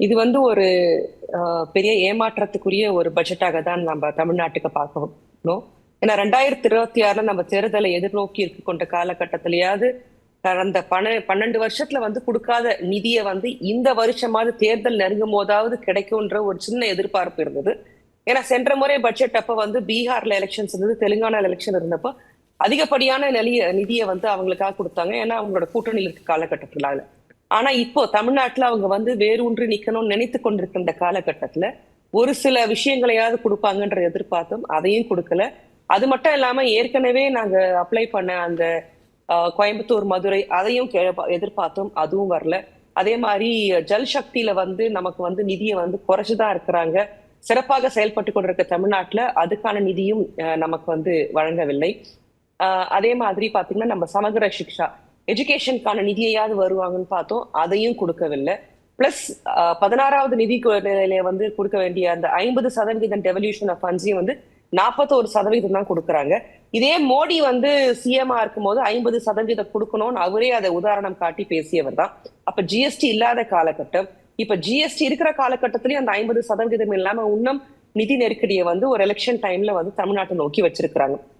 இது வந்து ஒரு பெரிய ஏமாற்றத்துக்குரிய ஒரு பட்ஜெட்டாக தான் நம்ம தமிழ்நாட்டுக்கு பார்க்கணும். ஏன்னா 2026ல நம்ம தேர்தலை எதிர்நோக்கி இருக்க கொண்ட காலகட்டத்திலயாவது கடந்த 12 வருஷத்துல வந்து கொடுக்காத நிதியை வந்து இந்த வருஷமாவது தேர்தல் நெருங்கும் போதாவது கிடைக்கும்ன்ற ஒரு சின்ன எதிர்பார்ப்பு இருந்தது. ஏன்னா சென்ற முறை பட்ஜெட் அப்ப வந்து பீகார்ல எலெக்ஷன்ஸ் இருந்தது, தெலுங்கானால எலெக்ஷன் இருந்தப்போ அதிகப்படியான நிதியை வந்து அவங்களுக்காக கொடுத்தாங்க. ஏன்னா அவங்களோட கூட்டணியில் இருக்க காலகட்டத்தில. ஆனா இப்போ தமிழ்நாட்டுல அவங்க வந்து வேரூன்றி நிக்கணும்னு நினைத்து கொண்டிருக்கின்ற காலகட்டத்துல ஒரு சில விஷயங்களையாவது கொடுப்பாங்கன்ற எதிர்பார்த்தோம், அதையும் கொடுக்கல. அது மட்டும் இல்லாம ஏற்கனவே நாங்க அப்ளை பண்ண அந்த கோயம்புத்தூர், மதுரை அதையும் எதிர்பார்த்தோம், அதுவும் வரல. அதே மாதிரி ஜல் சக்தியில வந்து நமக்கு வந்து நிதியை வந்து குறைச்சுதான் இருக்கிறாங்க. சிறப்பாக செயல்பட்டு கொண்டிருக்க தமிழ்நாட்டுல அதுக்கான நிதியும் நமக்கு வந்து வழங்கவில்லை. அதே மாதிரி பாத்தீங்கன்னா நம்ம சமகர சிக்ஷா எஜுகேஷனுக்கான நிதியையாவது வருவாங்கன்னு பார்த்தோம், அதையும் கொடுக்கவில்லை. பிளஸ் 16வது நிதி நிலையில வந்து கொடுக்க வேண்டிய அந்த 50% டெவல்யூஷன் ஆஃப் ஃபண்ட்ஸையும் வந்து 41% தான் கொடுக்குறாங்க. இதே மோடி வந்து சிஎம்ஆ இருக்கும்போது 50% கொடுக்கணும்னு அவரே அதை உதாரணம் காட்டி பேசியவர் தான். அப்ப ஜிஎஸ்டி இல்லாத காலகட்டம். இப்ப ஜிஎஸ்டி இருக்கிற காலகட்டத்திலயும் அந்த 50% இல்லாம இன்னும் நிதி நெருக்கடியை வந்து ஒரு எலெக்ஷன் டைம்ல வந்து தமிழ்நாட்டை நோக்கி வச்சிருக்கிறாங்க.